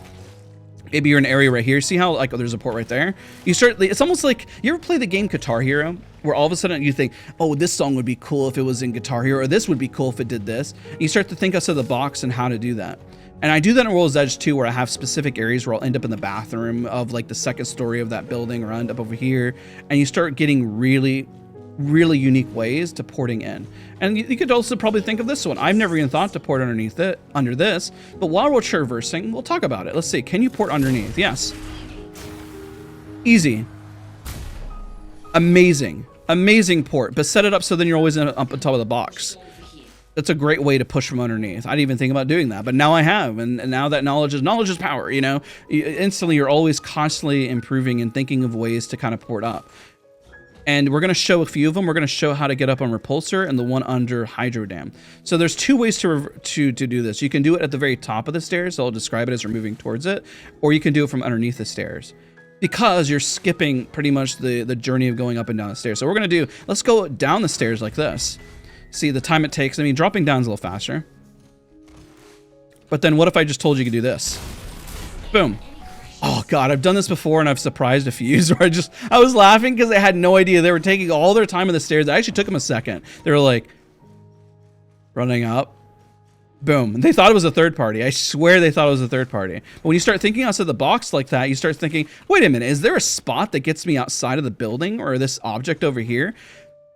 Maybe you're in an area right here. See how like there's a port right there? You start, it's almost like, you ever play the game Guitar Hero, where all of a sudden you think, oh, this song would be cool if it was in Guitar Hero, or this would be cool if it did this. And you start to think outside the box and how to do that. And I do that in World's Edge too, where I have specific areas where I'll end up in the bathroom of like the second story of that building, or end up over here. And you start getting really, really unique ways to porting in. And you could also probably think of this one. I've never even thought to port underneath it, under this. But while we're traversing, we'll talk about it. Let's see, can you port underneath? Yes. Easy. Amazing. Amazing port. But set it up so then you're always up on top of the box. That's a great way to push from underneath. I didn't even think about doing that, but now I have. And now that knowledge is power, you know? Instantly, you're always constantly improving and thinking of ways to kind of port up. And we're going to show a few of them. We're going to show how to get up on Repulsor and the one under Hydro Dam. So there's two ways to do this. You can do it at the very top of the stairs, so I'll describe it as we're moving towards it, or you can do it from underneath the stairs, because you're skipping pretty much the journey of going up and down the stairs. So we're going to do, let's go down the stairs like this. See the time it takes. I mean, dropping down is a little faster. But then what if I just told you could do this? Boom. Oh God, I've done this before and I've surprised a few. So I was laughing because I had no idea. They were taking all their time on the stairs. It actually took them a second. They were like running up. Boom. And they thought it was a third party. I swear they thought it was a third party. But when you start thinking outside the box like that, you start thinking, wait a minute, is there a spot that gets me outside of the building or this object over here?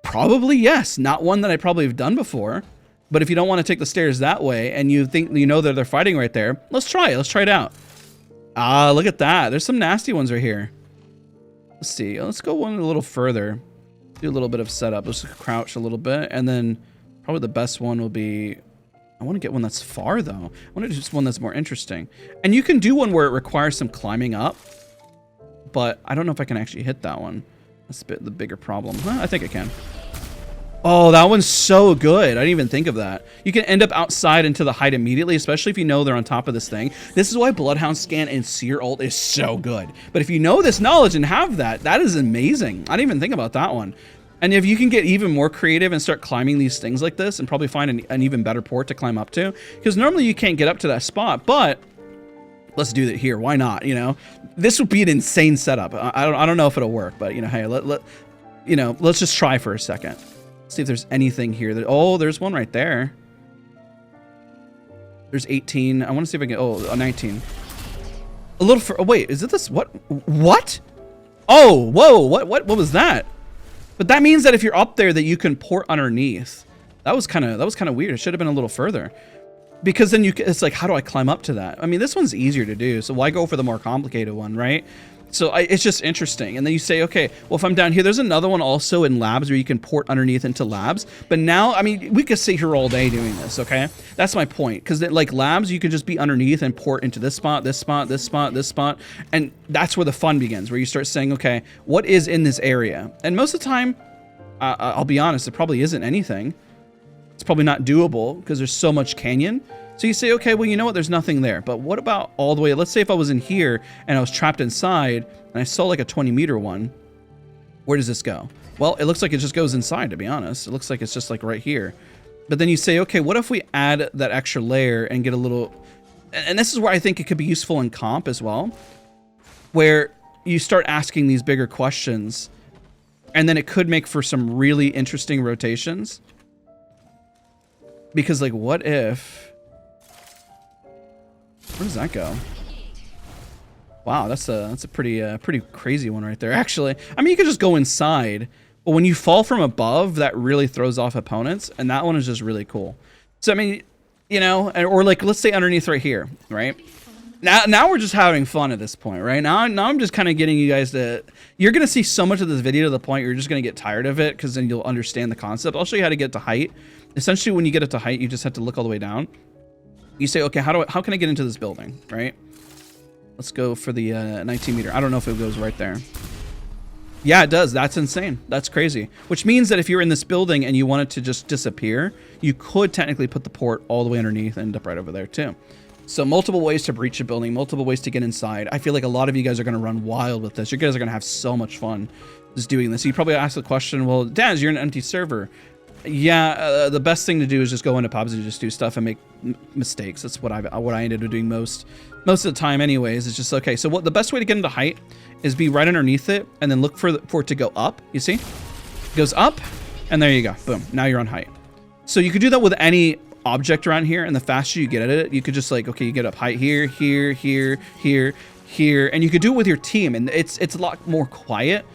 Probably yes. Not one that I probably have done before. But if you don't want to take the stairs that way and you think you know that they're fighting right there, let's try it. Let's try it out. Ah, look at that. There's some nasty ones right here. Let's see. Let's go one a little further. Do a little bit of setup. Let's crouch a little bit. And then probably the best one will be... I want to get one that's far though. I want to do just one that's more interesting. And you can do one where it requires some climbing up. But I don't know if I can actually hit that one. That's a bit the bigger problem. Huh, I think I can. Oh, that one's so good. I didn't even think of that. You can end up outside into the height immediately, especially if you know they're on top of this thing. This is why Bloodhound Scan and Seer ult is so good. But if you know this knowledge and have that, that is amazing. I didn't even think about that one. And if you can get even more creative and start climbing these things like this and probably find an even better port to climb up to, because normally you can't get up to that spot, but let's do that here. Why not? You know, this would be an insane setup. I don't know if it'll work, but you know, hey, let's just try for a second. See if there's anything here that, oh, there's one right there. There's 18. I want to see if I can, oh, 19. A little for, oh, wait, is it this? What? Oh, whoa, what was that? But that means that if you're up there that you can port underneath. That was kind of weird. It should have been a little further. Because then it's like, how do I climb up to that? I mean, this one's easier to do, so why go for the more complicated one, right? So it's just interesting. And then you say, okay, well, if I'm down here, there's another one also in labs where you can port underneath into labs. But now, I mean, we could sit here all day doing this, okay? That's my point. Because like labs, you could just be underneath and port into this spot, this spot, this spot, this spot. And that's where the fun begins, where you start saying, okay, what is in this area? And most of the time, I'll be honest, it probably isn't anything. It's probably not doable because there's so much canyon. So you say, okay, well, you know what? There's nothing there. But what about all the way? Let's say if I was in here and I was trapped inside and I saw like a 20-meter one. Where does this go? Well, it looks like it just goes inside, to be honest. It looks like it's just like right here. But then you say, okay, what if we add that extra layer and get a little... And this is where I think it could be useful in comp as well, where you start asking these bigger questions and then it could make for some really interesting rotations. Because like, what if... Where does that go? Wow, that's a pretty crazy one right there. Actually, I mean, you could just go inside, but when you fall from above, that really throws off opponents, and that one is just really cool. So I mean, you know, or like let's say underneath right here, right? Now we're just having fun at this point, right? Now I'm just kind of getting you guys to. You're gonna see so much of this video to the point you're just gonna get tired of it, because then you'll understand the concept. I'll show you how to get to height. Essentially, when you get it to height, you just have to look all the way down. You say, okay, how can I get into this building, right? Let's go for the 19 meter. I don't know if it goes right there. Yeah, it does. That's insane. That's crazy. Which means that if you're in this building and you want it to just disappear, you could technically put the port all the way underneath and end up right over there too. So multiple ways to breach a building, multiple ways to get inside. I feel like a lot of you guys are going to run wild with this. You guys are going to have so much fun just doing this. You probably ask the question, well, Daz, you're an empty server. Yeah, the best thing to do is just go into pubs and just do stuff and make mistakes. That's what I ended up doing most of the time anyways. It's just, okay, so what the best way to get into height is be right underneath it and then look for it to go up. You see? It goes up and there you go. Boom. Now you're on height. So you could do that with any object around here, and the faster you get at it, you could just like, okay, you get up height here, here, here, here, here, and you could do it with your team, and it's a lot more quiet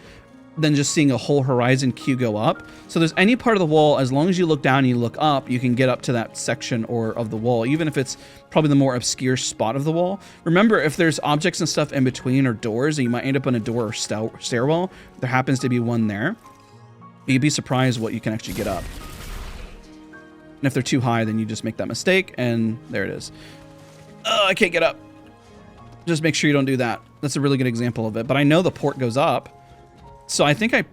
than just seeing a whole horizon queue go up. So there's any part of the wall, as long as you look down and you look up, you can get up to that section or of the wall, even if it's probably the more obscure spot of the wall. Remember, if there's objects and stuff in between or doors, and you might end up on a door or stairwell, there happens to be one there, you'd be surprised what you can actually get up. And if they're too high, then you just make that mistake, and there it is. Oh, I can't get up. Just make sure you don't do that. That's a really good example of it. But I know the port goes up, so I think I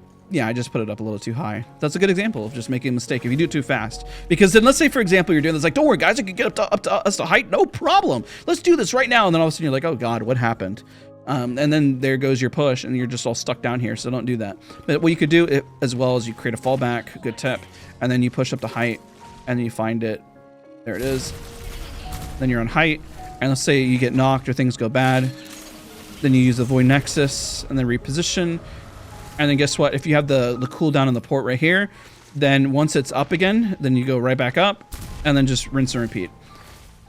just put it up a little too high. That's a good example of just making a mistake if you do it too fast. Because then let's say, for example, you're doing this, like, don't worry, guys, I can get up to us to height, no problem. Let's do this right now. And then all of a sudden you're like, oh God, what happened? And then there goes your push, and you're just all stuck down here. So don't do that. But what you could do as well is you create a fallback, good tip, and then you push up to height, and then you find it. There it is. Then you're on height, and let's say you get knocked or things go bad. Then you use the Void Nexus and then reposition. And then guess what? If you have the cooldown on the port right here, then once it's up again, then you go right back up and then just rinse and repeat.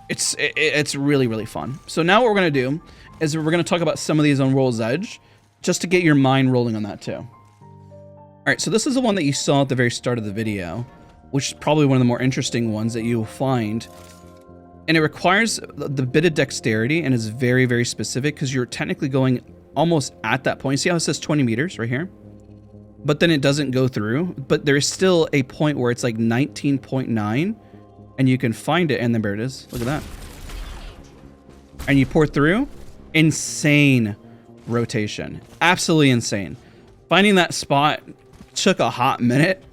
It's really, really fun. So now what we're going to do is we're going to talk about some of these on World's Edge just to get your mind rolling on that too. All right, so this is the one that you saw at the very start of the video, which is probably one of the more interesting ones that you'll find. And it requires the bit of dexterity and is very, very specific because you're technically going almost at that point. See how it says 20 meters right here? But then it doesn't go through. But there's still a point where it's like 19.9 and you can find it, and then there it is. Look at that. And you pour through. Insane rotation. Absolutely insane. Finding that spot took a hot minute.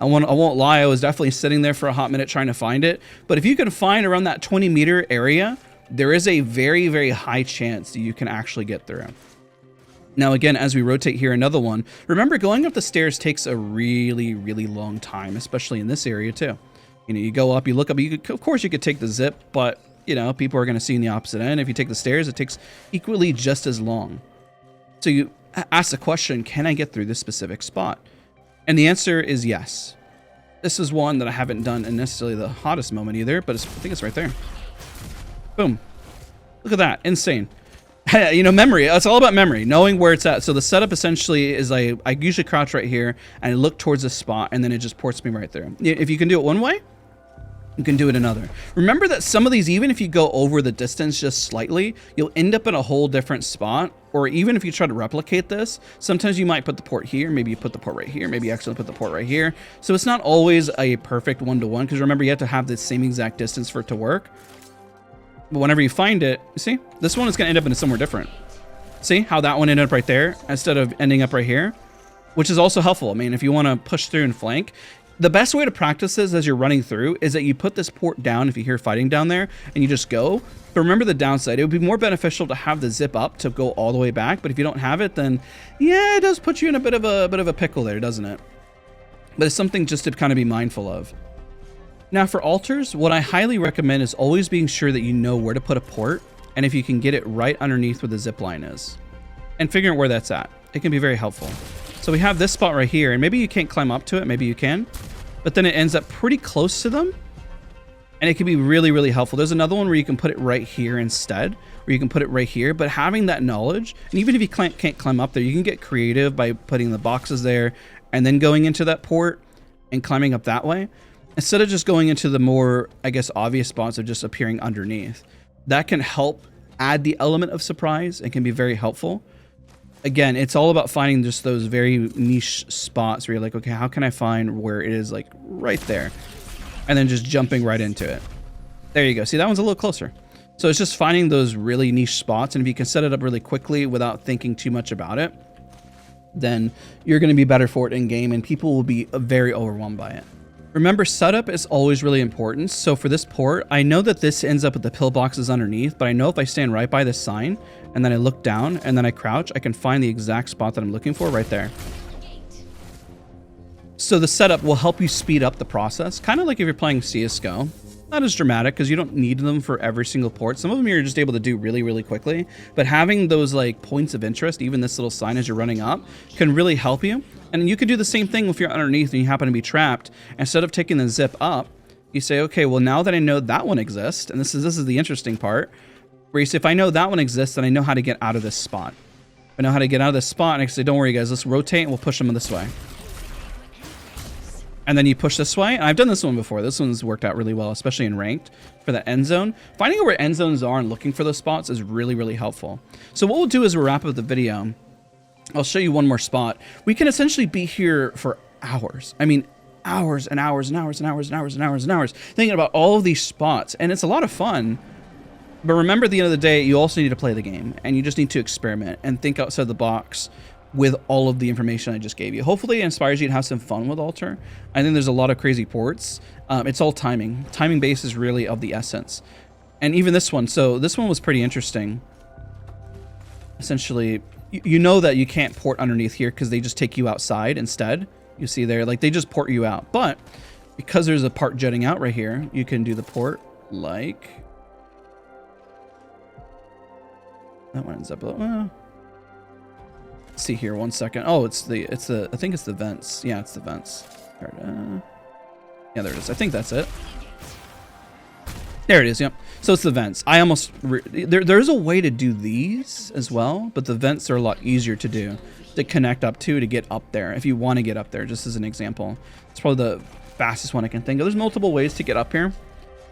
I won't lie, I was definitely sitting there for a hot minute trying to find it. But if you can find around that 20-meter area, there is a very, very high chance that you can actually get through. Now, again, as we rotate here, another one. Remember, going up the stairs takes a really, really long time, especially in this area too. You know, you go up, you look up, of course you could take the zip, but you know, people are going to see in the opposite end. If you take the stairs, it takes equally just as long. So you ask the question, can I get through this specific spot? And the answer is yes. This is one that I haven't done in necessarily the hottest moment either, but I think it's right there. Boom. Look at that. Insane. You know, memory. It's all about memory, knowing where it's at. So the setup essentially is I usually crouch right here and I look towards the spot and then it just ports me right through. If you can do it one way, you can do it another. Remember that some of these, even if you go over the distance just slightly, you'll end up in a whole different spot. Or even if you try to replicate this, sometimes you might put the port here, maybe you put the port right here, maybe you actually put the port right here. So it's not always a perfect one-to-one, because remember, you have to have the same exact distance for it to work. But whenever you find it, you see, this one is going to end up in somewhere different. See how that one ended up right there instead of ending up right here, which is also helpful. I mean, if you want to push through and flank, the best way to practice this as you're running through is that you put this port down if you hear fighting down there and you just go. But remember the downside, it would be more beneficial to have the zip up to go all the way back. But if you don't have it, then yeah, it does put you in a bit of a pickle there, doesn't it? But it's something just to kind of be mindful of. Now for altars, what I highly recommend is always being sure that you know where to put a port, and if you can get it right underneath where the zip line is, and figuring out where that's at. It can be very helpful. So we have this spot right here, and maybe you can't climb up to it, maybe you can, but then it ends up pretty close to them, and it can be really, really helpful. There's another one where you can put it right here instead, or you can put it right here, but having that knowledge, and even if you can't climb up there, you can get creative by putting the boxes there, and then going into that port, and climbing up that way, instead of just going into the more, I guess, obvious spots of just appearing underneath. That can help add the element of surprise and can be very helpful. Again, it's all about finding just those very niche spots where you're like, okay, how can I find where it is like right there? And then just jumping right into it. There you go. See, that one's a little closer. So it's just finding those really niche spots. And if you can set it up really quickly without thinking too much about it, then you're going to be better for it in game and people will be very overwhelmed by it. Remember, setup is always really important. So for this port, I know that this ends up with the pillboxes underneath, but I know if I stand right by this sign and then I look down and then I crouch, I can find the exact spot that I'm looking for right there. So the setup will help you speed up the process, kind of like if you're playing CSGO. Not as dramatic because you don't need them for every single port. Some of them you're just able to do really, really quickly, but having those like points of interest, even this little sign as you're running up, can really help you. And you could do the same thing if you're underneath and you happen to be trapped. Instead of taking the zip up, you say, okay, well, now that I know that one exists, and this is the interesting part, where you say, if I know that one exists, then I know how to get out of this spot. I know how to get out of this spot, and I can say, don't worry, guys, let's rotate and we'll push them this way. And then you push this way. And I've done this one before. This one's worked out really well, especially in ranked for the end zone. Finding out where end zones are and looking for those spots is really, really helpful. So what we'll do is we'll wrap up the video. I'll show you one more spot. We can essentially be here for hours. I mean, hours and hours and hours and hours and hours and hours and hours thinking about all of these spots. And it's a lot of fun. But remember, at the end of the day, you also need to play the game. And you just need to experiment and think outside the box with all of the information I just gave you. Hopefully it inspires you to have some fun with Altar. I think there's a lot of crazy ports. It's all timing. Timing base is really of the essence. And even this one. So this one was pretty interesting. Essentially, you know that you can't port underneath here because they just take you outside instead. You see there, like they just port you out. But because there's a part jutting out right here, you can do the port like... That one ends up... see here 1 second. Oh, it's the I think it's the vents. Yeah, it's the vents. Yeah, there it is. I think that's it. There it is. Yep. So it's the vents. I almost there's a way to do these as well, but the vents are a lot easier to do, to connect up to get up there if you want to get up there. Just as an example, it's probably the fastest one I can think of. There's multiple ways to get up here.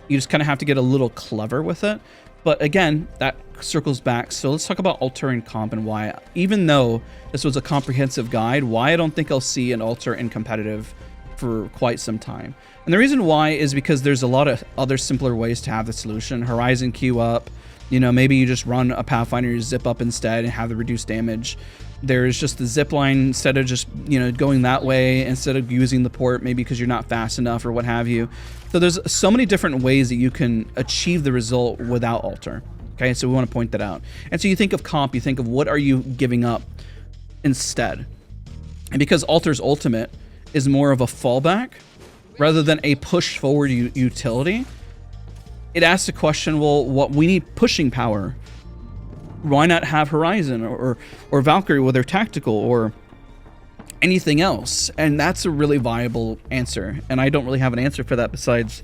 You just kind of have to get a little clever with it. But again, that circles back. So let's talk about altar and comp and why, even though this was a comprehensive guide, why I don't think I'll see an altar in competitive for quite some time. And the reason why is because there's a lot of other simpler ways to have the solution. Horizon queue up, you know, maybe you just run a Pathfinder, you zip up instead and have the reduced damage. There's just the zip line instead of just, you know, going that way, instead of using the port, maybe because you're not fast enough or what have you. So there's so many different ways that you can achieve the result without alter. Okay, so we want to point that out. And so you think of comp, you think of what are you giving up instead. And because alter's ultimate is more of a fallback rather than a push forward utility, it asks the question, well, what we need pushing power. Why not have Horizon or Valkyrie with their tactical or anything else? And that's a really viable answer. And I don't really have an answer for that besides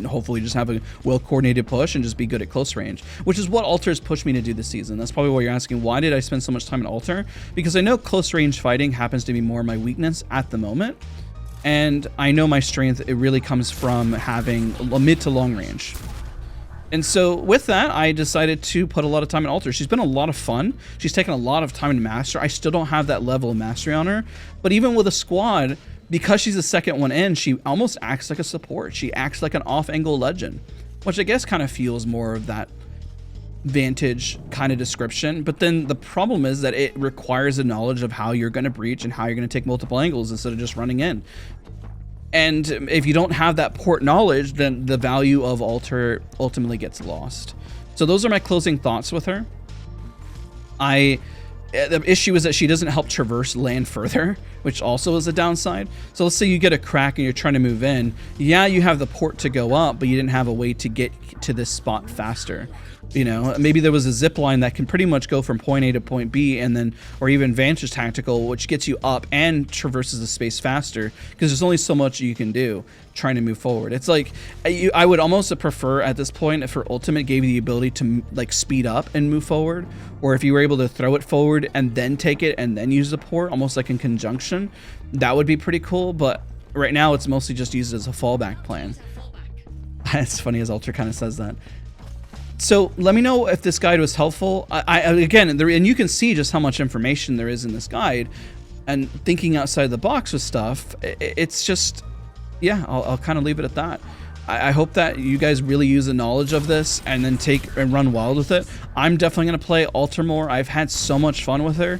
hopefully just have a well-coordinated push and just be good at close range, which is what Alter has pushed me to do this season. That's probably why you're asking, why did I spend so much time in Alter? Because I know close range fighting happens to be more my weakness at the moment. And I know my strength, it really comes from having a mid to long range. And so with that, I decided to put a lot of time in Alter. She's been a lot of fun. She's taken a lot of time in Master. I still don't have that level of mastery on her. But even with a squad, because she's the second one in, she almost acts like a support. She acts like an off-angle legend, which I guess kind of feels more of that Vantage kind of description. But then the problem is that it requires a knowledge of how you're going to breach and how you're going to take multiple angles instead of just running in. And if you don't have that port knowledge, then the value of Alter ultimately gets lost. So those are my closing thoughts with her. The issue is that she doesn't help traverse land further, which also is a downside. So let's say you get a crack and you're trying to move in. Yeah, you have the port to go up, but you didn't have a way to get to this spot faster. You know, maybe there was a zip line that can pretty much go from point A to point B, and then, or even Vantage Tactical, which gets you up and traverses the space faster, because there's only so much you can do trying to move forward. It's like, I would almost prefer at this point if her ultimate gave you the ability to like speed up and move forward, or if you were able to throw it forward and then take it and then use the port, almost like in conjunction, that would be pretty cool. But right now it's mostly just used as a fallback plan. It's funny as Alter kind of says that. So let me know if this guide was helpful. Again, and you can see just how much information there is in this guide, and thinking outside the box with stuff, it's just, yeah, I'll kind of leave it at that. I hope that you guys really use the knowledge of this and then take and run wild with it. I'm definitely going to play Alter more. I've had so much fun with her,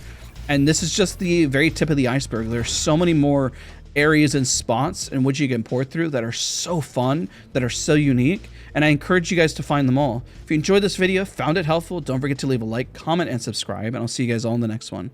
and this is just the very tip of the iceberg. There's so many more areas and spots in which you can port through that are so fun, that are so unique, and I encourage you guys to find them all. If you enjoyed this video, found it helpful, don't forget to leave a like, comment, and subscribe, and I'll see you guys all in the next one.